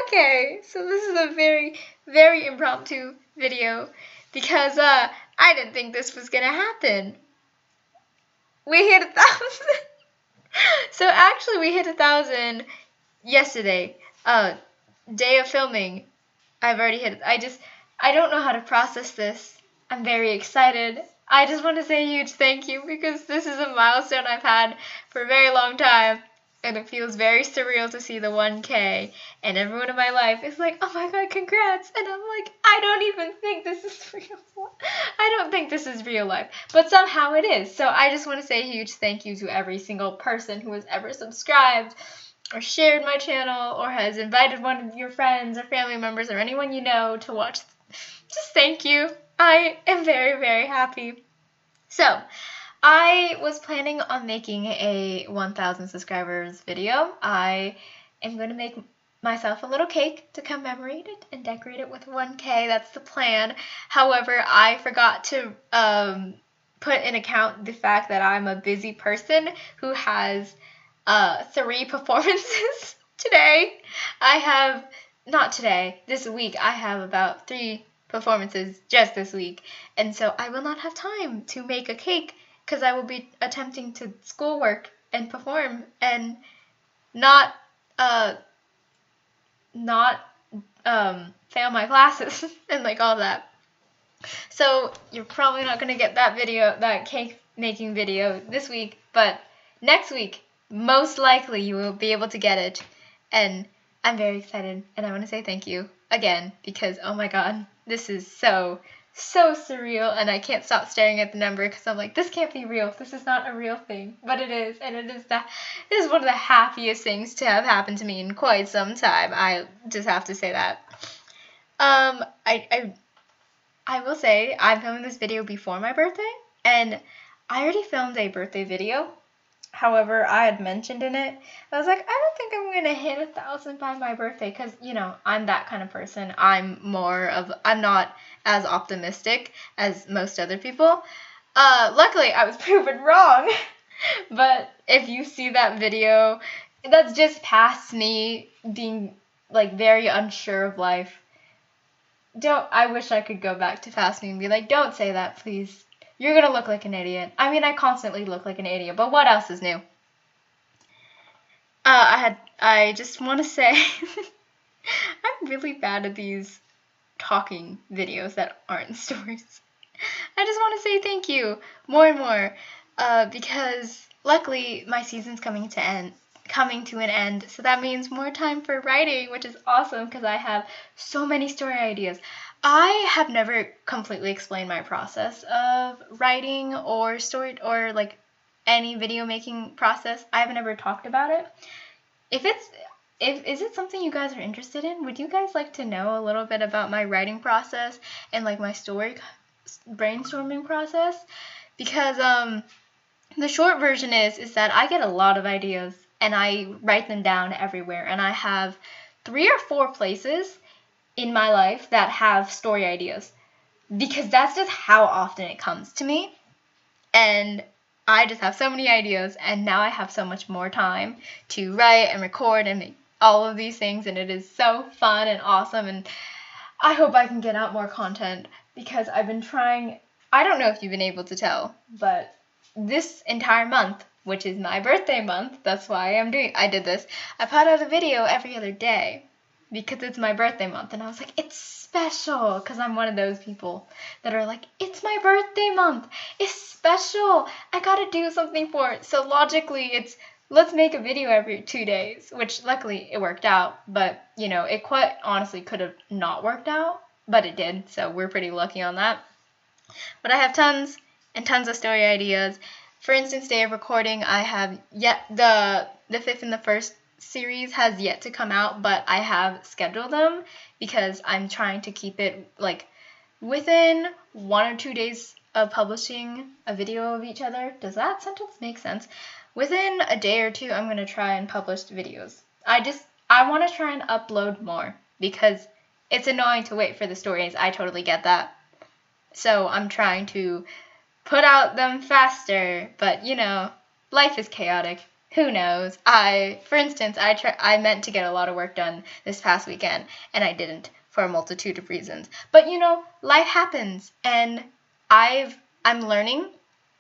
Okay, so this is a very, very impromptu video because I didn't think this was gonna happen. We hit 1,000. So actually, we hit 1,000 yesterday. Day of filming. I've already hit it. I don't know how to process this. I'm very excited. I just want to say a huge thank you because this is a milestone I've had for a very long time. And it feels very surreal to see the 1K. And everyone in my life is like, oh my god, congrats. And I'm like, I don't even think this is real. I don't think this is real life. But somehow it is. So I just want to say a huge thank you to every single person who has ever subscribed or shared my channel or has invited one of your friends or family members or anyone you know to watch. Just thank you. I am very, very happy. So, I was planning on making a 1,000 subscribers video. I am going to make myself a little cake to commemorate it and decorate it with 1K. That's the plan. However, I forgot to put in account the fact that I'm a busy person who has 3 performances today. This week I have about 3 performances just this week, and so I will not have time to make a cake because I will be attempting to schoolwork and perform and not fail my classes and like all that. So you're probably not gonna get that cake making video this week, but next week most likely you will be able to get it, and I'm very excited, and I want to say thank you again because oh my god, this is so surreal, and I can't stop staring at the number because I'm like, this can't be real. This is not a real thing, but it is, and it is one of the happiest things to have happened to me in quite some time. I just have to say that. I will say I'm filming this video before my birthday, and I already filmed a birthday video. However, I had mentioned in it, I was like, I don't think I'm going to hit 1,000 by my birthday because, you know, I'm that kind of person. I'm not as optimistic as most other people. Luckily, I was proven wrong. But if you see that video, that's just past me being, like, very unsure of life. I wish I could go back to past me and be like, don't say that, please. You're gonna look like an idiot. I mean, I constantly look like an idiot, but what else is new? I just want to say, I'm really bad at these talking videos that aren't stories. I just want to say thank you more and more, because luckily my season's coming to an end, so that means more time for writing, which is awesome because I have so many story ideas. I have never completely explained my process of writing or story or like any video making process. I haven't ever talked about it. Is it something you guys are interested in? Would you guys like to know a little bit about my writing process and like my story brainstorming process? Because the short version is that I get a lot of ideas and I write them down everywhere, and I have 3 or 4 places in my life that have story ideas because that's just how often it comes to me, and I just have so many ideas, and now I have so much more time to write and record and make all of these things, and it is so fun and awesome, and I hope I can get out more content because I've been trying. I don't know if you've been able to tell, but this entire month, which is my birthday month, that's why I did this, I put out a video every other day because it's my birthday month, and I was like, it's special, because I'm one of those people that are like, it's my birthday month, it's special, I gotta do something for it. So logically it's, let's make a video every 2 days, which luckily it worked out, but you know, it quite honestly could have not worked out, but it did, so we're pretty lucky on that. But I have tons and tons of story ideas. For instance, day of recording, I have yet the 5th and the 1st series has yet to come out, but I have scheduled them because I'm trying to keep it like within 1 or 2 days of publishing a video of each other. Does that sentence make sense? Within a day or 2, I'm going to try and publish videos. I want to try and upload more because it's annoying to wait for the stories. I totally get that. So I'm trying to put out them faster, but you know, life is chaotic. Who knows? For instance, I meant to get a lot of work done this past weekend, and I didn't for a multitude of reasons. But life happens, and I'm learning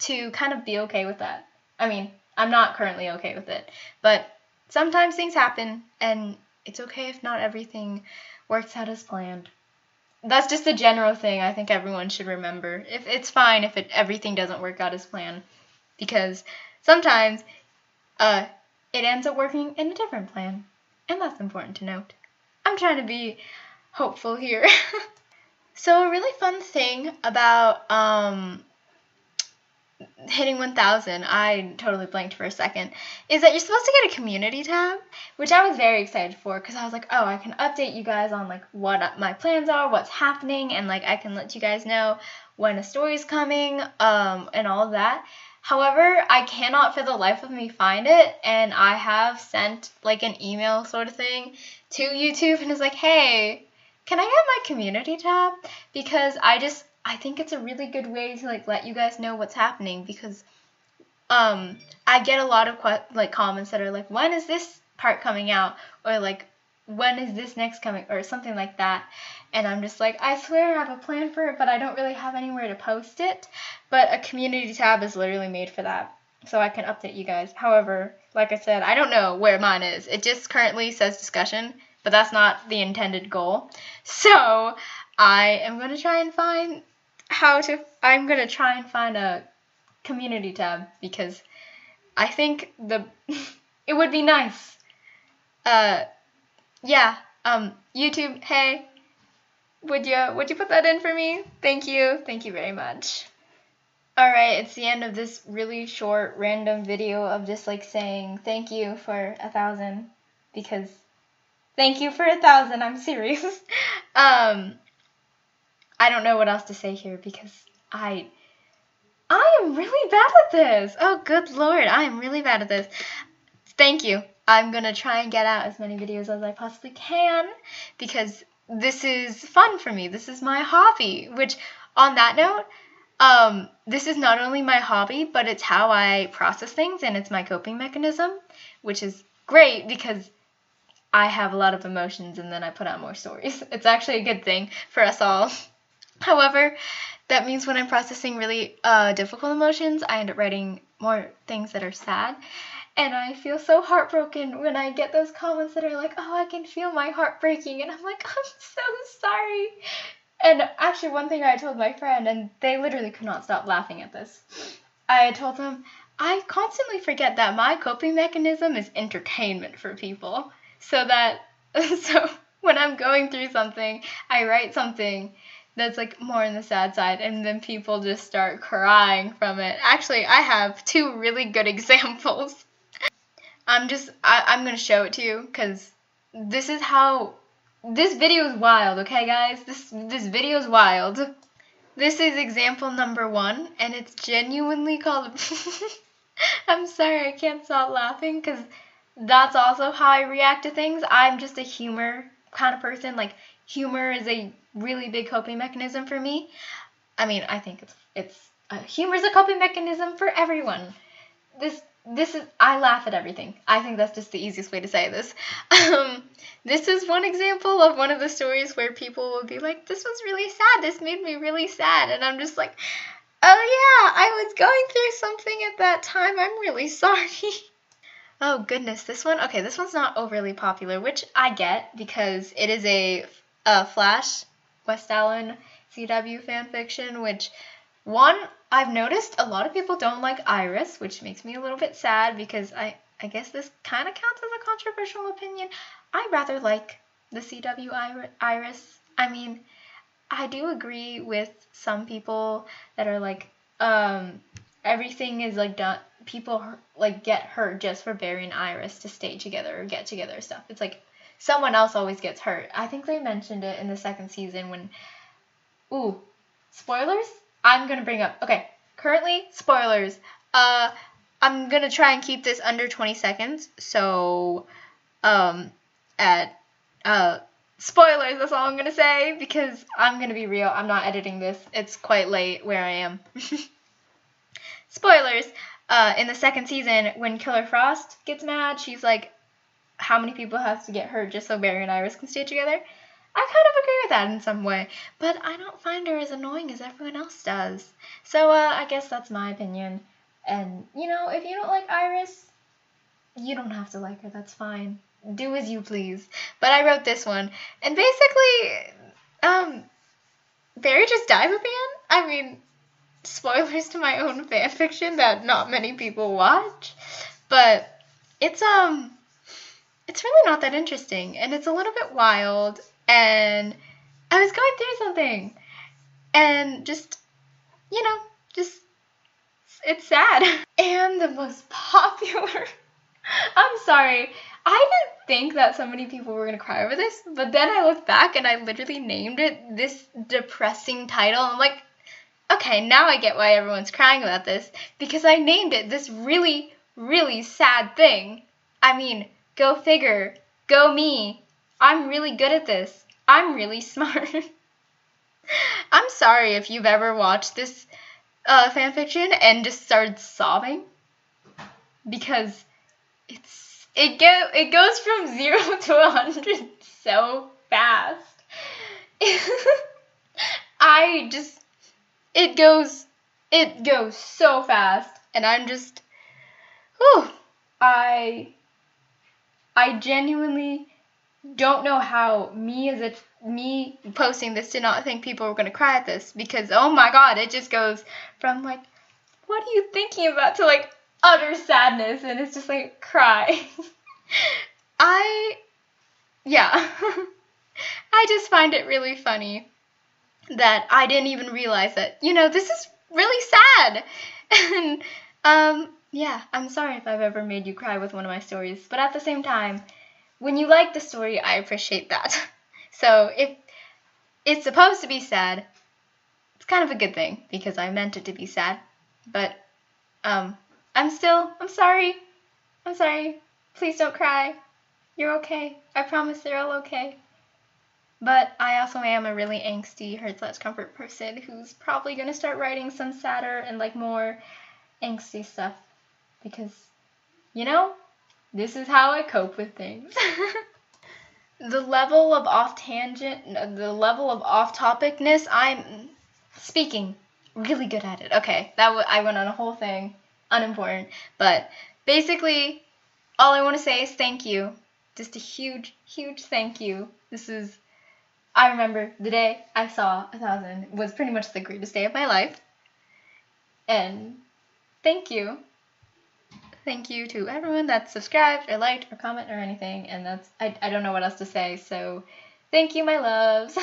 to kind of be okay with that. I mean, I'm not currently okay with it, but sometimes things happen, and it's okay if not everything works out as planned. That's just a general thing I think everyone should remember. If it's fine if everything doesn't work out as planned, because sometimes it ends up working in a different plan, and that's important to note. I'm trying to be hopeful here. So a really fun thing about hitting 1,000, I totally blanked for a second, is that you're supposed to get a community tab, which I was very excited for, because I was like, oh, I can update you guys on like what my plans are, what's happening, and like I can let you guys know when a story's coming, and all of that. However, I cannot for the life of me find it, and I have sent like an email sort of thing to YouTube, and it's like, hey, can I get my community tab? Because I think it's a really good way to like let you guys know what's happening, because I get a lot of comments that are like, when is this part coming out, or like, when is this next coming, or something like that. And I'm just like, I swear I have a plan for it, but I don't really have anywhere to post it. But a community tab is literally made for that, so I can update you guys. However, like I said, I don't know where mine is. It just currently says discussion, but that's not the intended goal. So I am going to try and find I'm going to try and find a community tab, because I think it would be nice. Yeah, YouTube, hey, would you put that in for me? Thank you very much. Alright, it's the end of this really short random video of just like saying thank you for 1,000, because thank you for 1,000, I'm serious. I don't know what else to say here, because I am really bad at this. Oh, good lord, I am really bad at this. Thank you. I'm going to try and get out as many videos as I possibly can, because this is fun for me. This is my hobby, which, on that note, this is not only my hobby, but it's how I process things, and it's my coping mechanism, which is great because I have a lot of emotions and then I put out more stories. It's actually a good thing for us all. However, that means when I'm processing really difficult emotions, I end up writing more things that are sad. And I feel so heartbroken when I get those comments that are like, oh, I can feel my heart breaking. And I'm like, I'm so sorry. And actually, one thing I told my friend, and they literally could not stop laughing at this. I told them, I constantly forget that my coping mechanism is entertainment for people. So when I'm going through something, I write something that's like more on the sad side, and then people just start crying from it. Actually, I have 2 really good examples. I'm going to show it to you, because this video is wild, okay, guys? This video is wild. This is example number 1, and it's genuinely called... I'm sorry, I can't stop laughing, because that's also how I react to things. I'm just a humor kind of person. Like, humor is a really big coping mechanism for me. I mean, I think humor is a coping mechanism for everyone. I laugh at everything. I think that's just the easiest way to say this. This is one example of one of the stories where people will be like, this was really sad, this made me really sad, and I'm just like, oh yeah, I was going through something at that time, I'm really sorry. Oh goodness, this one's not overly popular, which I get, because it is a Flash, West Allen, CW fanfiction, which, one, I've noticed a lot of people don't like Iris, which makes me a little bit sad, because I guess this kind of counts as a controversial opinion. I rather like the CW Iris. I mean, I do agree with some people that are like, everything is like done, people like get hurt just for burying Iris to stay together or get together stuff. It's like someone else always gets hurt. I think they mentioned it in the 2nd season when, spoilers? I'm going to bring up, okay, currently, spoilers. I'm going to try and keep this under 20 seconds, so, spoilers, that's all I'm going to say, because I'm going to be real, I'm not editing this, it's quite late where I am. Spoilers, in the second season, when Killer Frost gets mad, she's like, how many people has to get hurt just so Barry and Iris can stay together? I kind of agree with that in some way, but I don't find her as annoying as everyone else does. So I guess that's my opinion. And, you know, if you don't like Iris, you don't have to like her. That's fine. Do as you please. But I wrote this one, and basically, Barry just dies at the end. I mean, spoilers to my own fanfiction that not many people watch, but it's really not that interesting, and it's a little bit wild, and I was going through something, and just, you know, just, it's sad. And the most popular, I'm sorry, I didn't think that so many people were going to cry over this, but then I looked back and I literally named it this depressing title. I'm like, okay, now I get why everyone's crying about this, because I named it this really, really sad thing. I mean, go figure. Go me. I'm really good at this. I'm really smart. I'm sorry if you've ever watched this fanfiction and just started sobbing, because it goes from 0 to 100 so fast. It goes so fast, and I'm just, whew, I genuinely don't know how me posting this did not think people were going to cry at this, because oh my god, it just goes from like, what are you thinking about, to like utter sadness, and it's just like, cry. Yeah. I just find it really funny that I didn't even realize that, you know, this is really sad. And yeah, I'm sorry if I've ever made you cry with one of my stories, but at the same time, when you like the story, I appreciate that. So if it's supposed to be sad, it's kind of a good thing, because I meant it to be sad. But I'm sorry. I'm sorry. Please don't cry. You're okay. I promise they're all okay. But I also am a really angsty hurt/comfort person who's probably going to start writing some sadder and like more angsty stuff, because, you know, this is how I cope with things. The level of off-topicness, I'm speaking really good at it. Okay, I went on a whole thing, unimportant, but basically, all I want to say is thank you. Just a huge, huge thank you. I remember the day I saw 1,000 was pretty much the greatest day of my life. And thank you. Thank you to everyone that subscribed or liked or commented or anything. And I don't know what else to say. So thank you, my loves.